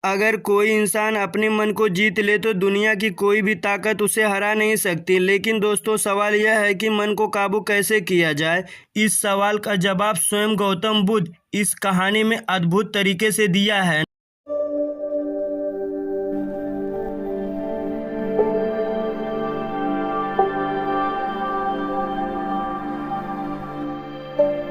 अगर कोई इंसान अपने मन को जीत ले तो दुनिया की कोई भी ताकत उसे हरा नहीं सकती। लेकिन दोस्तों, सवाल यह है कि मन को काबू कैसे किया जाए। इस सवाल का जवाब स्वयं गौतम बुद्ध इस कहानी में अद्भुत तरीके से दिया है।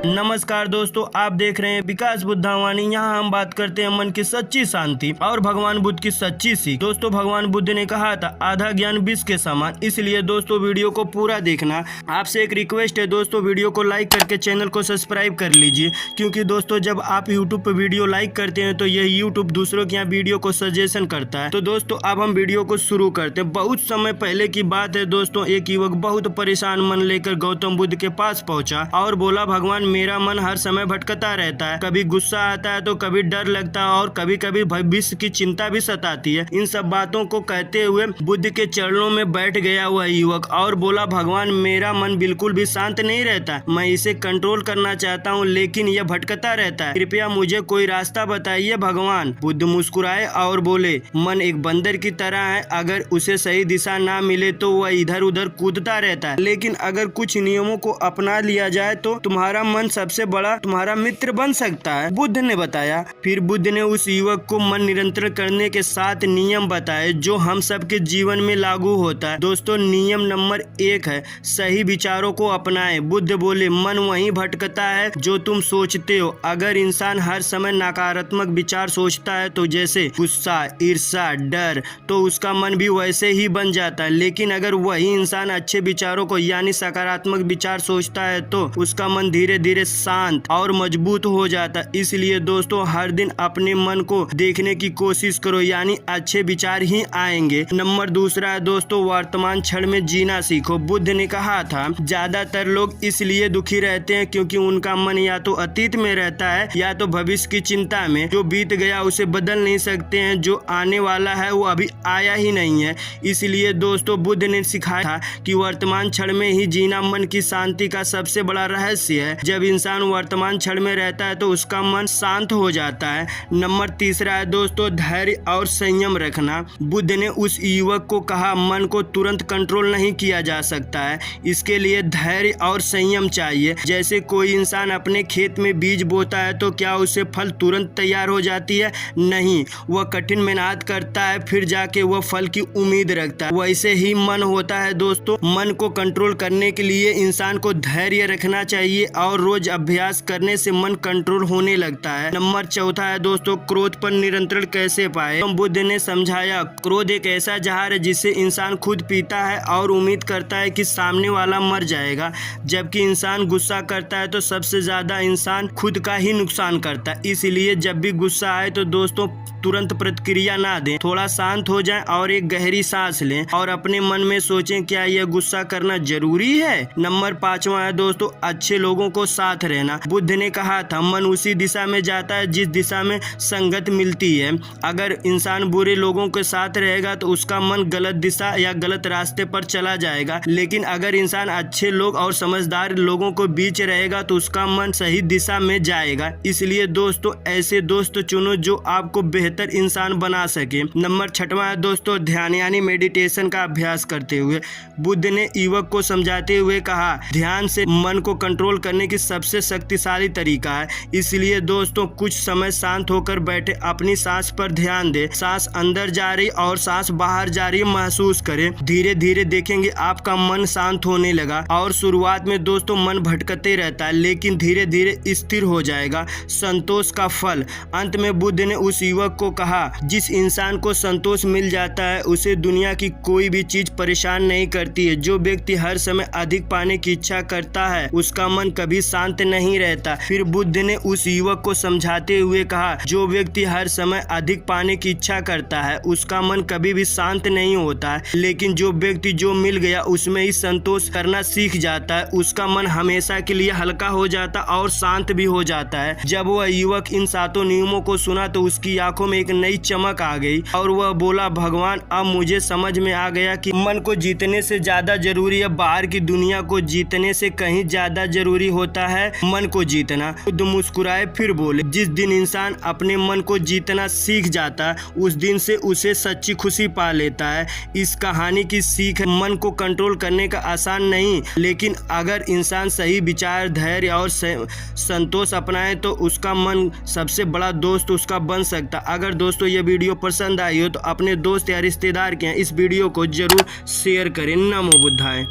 नमस्कार दोस्तों, आप देख रहे हैं विकास बुद्धावाणी। यहाँ हम बात करते हैं मन की सच्ची शांति और भगवान बुद्ध की सच्ची सीख। दोस्तों, भगवान बुद्ध ने कहा था आधा ज्ञान विष के समान। इसलिए दोस्तों, वीडियो को पूरा देखना। आपसे एक रिक्वेस्ट है दोस्तों, वीडियो को लाइक करके चैनल को सब्सक्राइब कर लीजिए, क्योंकि दोस्तों जब आप यूट्यूब पर वीडियो लाइक करते हैं तो यह यूट्यूब दूसरों के यहाँ वीडियो को सजेशन करता है। तो दोस्तों, अब हम वीडियो को शुरू करते हैं। बहुत समय पहले की बात है दोस्तों, एक युवक बहुत परेशान मन लेकर गौतम बुद्ध के पास पहुंचा और बोला, भगवान मेरा मन हर समय भटकता रहता है। कभी गुस्सा आता है तो कभी डर लगता है और कभी कभी भविष्य की चिंता भी सताती है। इन सब बातों को कहते हुए बुद्ध के चरणों में बैठ गया वह युवक और बोला, भगवान मेरा मन बिल्कुल भी शांत नहीं रहता। मैं इसे कंट्रोल करना चाहता हूँ लेकिन यह भटकता रहता है। कृपया मुझे कोई रास्ता बताइए भगवान। बुद्ध मुस्कुराए और बोले, मन एक बंदर की तरह है। अगर उसे सही दिशा ना मिले तो वह इधर उधर कूदता रहता है, लेकिन अगर कुछ नियमों को अपना लिया जाए तो तुम्हारा मन सबसे बड़ा तुम्हारा मित्र बन सकता है, बुद्ध ने बताया। फिर बुद्ध ने उस युवक को मन नियंत्रण करने के 7 नियम बताए जो हम सबके जीवन में लागू होता है। दोस्तों, नियम नंबर 1 है सही विचारों को अपनाएं। बुद्ध बोले, मन वहीं भटकता है जो तुम सोचते हो। अगर इंसान हर समय नकारात्मक विचार सोचता है तो जैसे गुस्सा, ईर्ष्या, डर, तो उसका मन भी वैसे ही बन जाता है। लेकिन अगर वही इंसान अच्छे विचारों को यानी सकारात्मक विचार सोचता है तो उसका मन धीरे धीरे शांत और मजबूत हो जाता है। इसलिए दोस्तों, हर दिन अपने मन को देखने की कोशिश करो, यानी अच्छे विचार ही आएंगे। नंबर 2 है दोस्तों, वर्तमान क्षण में जीना सीखो। बुद्ध ने कहा था ज्यादातर लोग इसलिए दुखी रहते हैं क्योंकि उनका मन या तो अतीत में रहता है या तो भविष्य की चिंता में। जो बीत गया उसे बदल नहीं सकते हैं, जो आने वाला है वो अभी आया ही नहीं है। इसलिए दोस्तों, बुद्ध ने सिखाया था कि वर्तमान क्षण में ही जीना मन की शांति का सबसे बड़ा रहस्य है। जब इंसान वर्तमान क्षण में रहता है तो उसका मन शांत हो जाता है। नंबर 3 है दोस्तों, धैर्य और संयम रखना। बुद्ध ने उस युवक को कहा, मन को तुरंत कंट्रोल नहीं किया जा सकता है, इसके लिए धैर्य और संयम चाहिए। जैसे कोई इंसान अपने खेत में बीज बोता है तो क्या उससे फल तुरंत तैयार हो जाती है? नहीं, वह कठिन मेहनत करता है, फिर जाके वह फल की उम्मीद रखता है। वैसे ही मन होता है दोस्तों। मन को कंट्रोल करने के लिए इंसान को धैर्य रखना चाहिए और रोज अभ्यास करने से मन कंट्रोल होने लगता है। नंबर 4 है दोस्तों, क्रोध पर नियंत्रण कैसे पाए। बुद्ध ने समझाया, क्रोध एक ऐसा जहर है जिसे इंसान खुद पीता है और उम्मीद करता है कि सामने वाला मर जाएगा। जबकि इंसान गुस्सा करता है तो सबसे ज्यादा इंसान खुद का ही नुकसान करता है। इसलिए जब भी गुस्सा आए तो दोस्तों तुरंत प्रतिक्रिया ना दें, थोड़ा शांत हो जाएं और एक गहरी सांस लें और अपने मन में सोचें, क्या यह गुस्सा करना जरूरी है। नंबर 5 है दोस्तों, अच्छे लोगों को साथ रहना। बुद्ध ने कहा था, मन उसी दिशा में जाता है जिस दिशा में संगत मिलती है। अगर इंसान बुरे लोगों के साथ रहेगा तो उसका मन गलत दिशा या गलत रास्ते पर चला जाएगा, लेकिन अगर इंसान अच्छे लोग और समझदार लोगों को बीच रहेगा तो उसका मन सही दिशा में जाएगा। इसलिए दोस्तों, ऐसे दोस्त चुनो जो आपको बेहतर इंसान बना सके। नंबर 6 है दोस्तों, ध्यान यानी मेडिटेशन का अभ्यास करते हुए। बुद्ध ने युवक को समझाते हुए कहा, ध्यान से मन को कंट्रोल करने की सबसे शक्तिशाली तरीका है। इसलिए दोस्तों, कुछ समय शांत होकर बैठे अपनी सांस पर ध्यान दें। सांस अंदर जा रही और सांस बाहर जा रही महसूस करें। धीरे धीरे देखेंगे आपका मन शांत होने लगा। और शुरुआत में दोस्तों मन भटकते रहता है, लेकिन धीरे धीरे स्थिर हो जाएगा। संतोष का फल। अंत में बुद्ध ने उस युवक को कहा, जिस इंसान को संतोष मिल जाता है उसे दुनिया की कोई भी चीज परेशान नहीं करती है। जो व्यक्ति हर समय अधिक पाने की इच्छा करता है उसका मन कभी शांत नहीं रहता। फिर बुद्ध ने उस युवक को समझाते हुए कहा, जो व्यक्ति हर समय अधिक पाने की इच्छा करता है उसका मन कभी भी शांत नहीं होता है, लेकिन जो व्यक्ति जो मिल गया उसमें ही संतोष करना सीख जाता है उसका मन हमेशा के लिए हल्का हो जाता और शांत भी हो जाता है। जब वह युवक इन 7 नियमों को सुना तो उसकी आंखों में एक नई चमक आ गई और वह बोला, भगवान अब मुझे समझ में आ गया कि मन को जीतने से ज्यादा जरूरी है बाहर की दुनिया को जीतने से कहीं ज्यादा जरूरी होता होता है मन को जीतना। बुद्ध मुस्कुराए फिर बोले, जिस दिन इंसान अपने मन को जीतना सीख जाता उस दिन से उसे सच्ची खुशी पा लेता है। इस कहानी की सीख है, मन को कंट्रोल करने का आसान नहीं, लेकिन अगर इंसान सही विचार, धैर्य और संतोष अपनाए तो उसका मन सबसे बड़ा दोस्त उसका बन सकता। अगर दोस्तों ये वीडियो पसंद आई हो तो अपने दोस्त या रिश्तेदार के इस वीडियो को जरूर शेयर करें। नमो बुद्धाय।